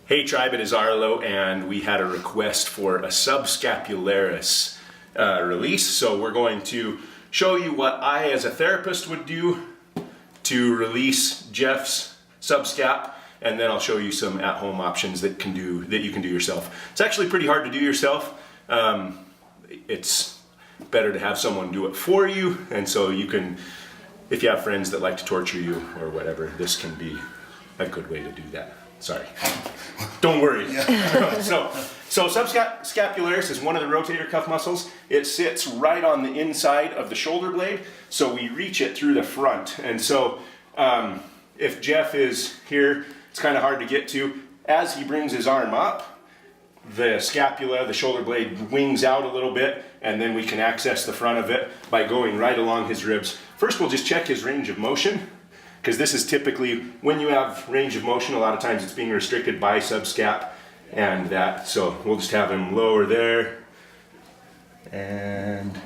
Hey Tribe, it is Arlo, and we had a request for a subscapularis release. So we're going to show you what I as a therapist would do to release Jeff's subscap, and then I'll show you some at-home options that you can do yourself. It's actually pretty hard to do yourself. It's better to have someone do it for you, and so you can, if you have friends that like to torture you or whatever, this can be a good way to do that. Sorry. Don't worry. Yeah. So subscapularis is one of the rotator cuff muscles. It sits right on the inside of the shoulder blade, so we reach it through the front. And so if Jeff is here, it's kind of hard to get to. As he brings his arm up, the scapula, the shoulder blade, wings out a little bit, and then we can access the front of it by going right along his ribs. First, we'll just check his range of motion, because this is typically, when you have range of motion, a lot of times it's being restricted by subscap and that. So we'll just have him lower there, and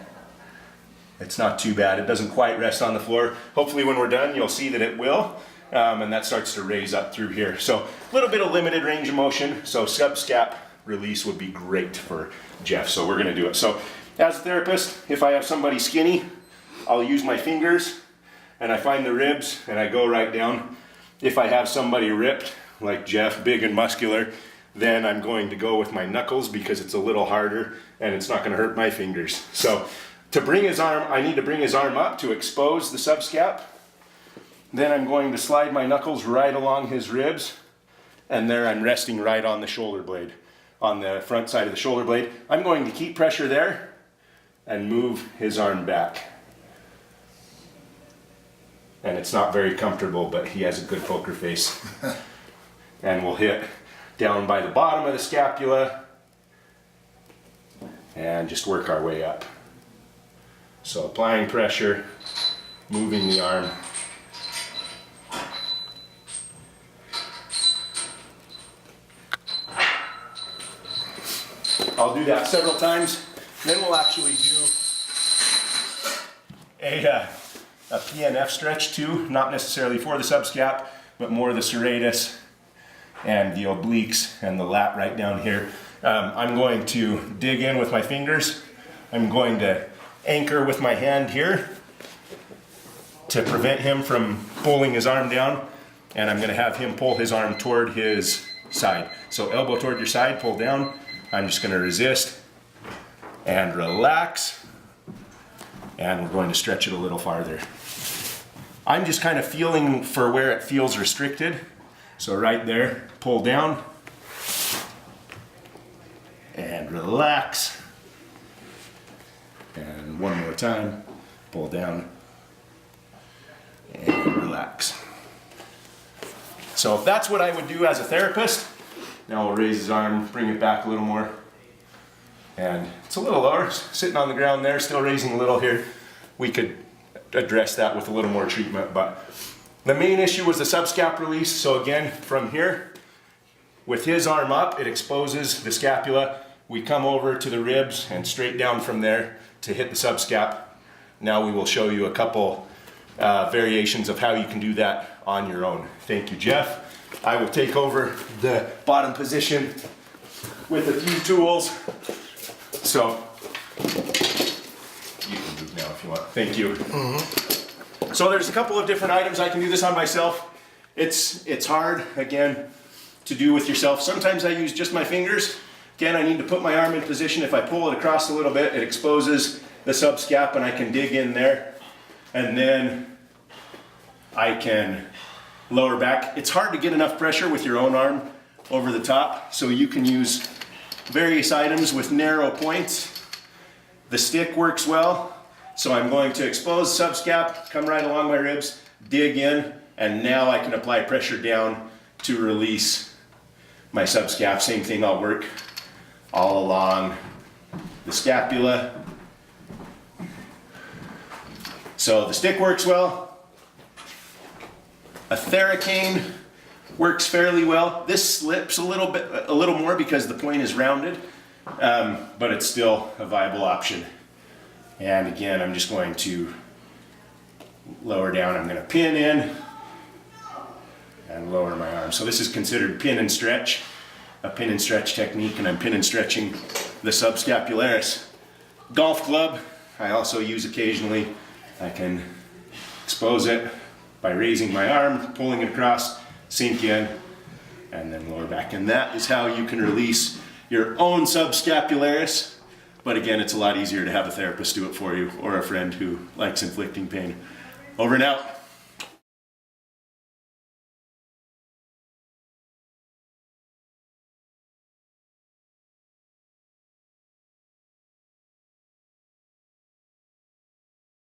it's not too bad. It doesn't quite rest on the floor. Hopefully when we're done, you'll see that it will, and that starts to raise up through here. So a little bit of limited range of motion, so subscap release would be great for Jeff, so we're gonna do it. So as a therapist, if I have somebody skinny, I'll use my fingers and I find the ribs and I go right down. If I have somebody ripped, like Jeff, big and muscular, then I'm going to go with my knuckles because it's a little harder and it's not gonna hurt my fingers. So to bring his arm, I need to bring his arm up to expose the subscap. Then I'm going to slide my knuckles right along his ribs, and there I'm resting right on the shoulder blade, on the front side of the shoulder blade. I'm going to keep pressure there and move his arm back. And it's not very comfortable, but he has a good poker face. And we'll hit down by the bottom of the scapula and just work our way up. So applying pressure, moving the arm. I'll do that several times. Then we'll actually do a PNF stretch too, not necessarily for the subscap, but more the serratus and the obliques and the lat right down here. I'm going to dig in with my fingers. I'm going to anchor with my hand here to prevent him from pulling his arm down, and I'm going to have him pull his arm toward his side. So elbow toward your side, pull down. I'm just going to resist and relax, and we're going to stretch it a little farther. I'm just kind of feeling for where it feels restricted. So right there, pull down and relax. And one more time, pull down and relax. So that's what I would do as a therapist. Now we'll raise his arm, bring it back a little more. And it's a little lower, sitting on the ground there, still raising a little here. We could address that with a little more treatment, but the main issue was the subscap release. So again, from here, with his arm up, it exposes the scapula. We come over to the ribs and straight down from there to hit the subscap. Now we will show you a couple variations of how you can do that on your own. Thank you, Jeff. I will take over the bottom position with a few tools. So you can move now if you want. Thank you. Mm-hmm. So there's a couple of different items I can do this on myself. It's hard, again, to do with yourself. Sometimes I use just my fingers. Again, I need to put my arm in position. If I pull it across a little bit, it exposes the subscap and I can dig in there. And then I can lower back. It's hard to get enough pressure with your own arm over the top, so you can use various items with narrow points. The stick works well, so I'm going to expose subscap, come right along my ribs, dig in, and now I can apply pressure down to release my subscap. Same thing, I'll work all along the scapula. So the stick works well. A theracane works fairly well. This slips a little more because the point is rounded, but it's still a viable option. And again, I'm just going to lower down. I'm going to pin in and lower my arm. So this is considered pin and stretch. a pin and stretch technique, and I'm pin and stretching the subscapularis. Golf club, I also use occasionally. I can expose it by raising my arm, pulling it across, sink in, and then lower back. And that is how you can release your own subscapularis. But again, it's a lot easier to have a therapist do it for you, or a friend who likes inflicting pain. Over and out.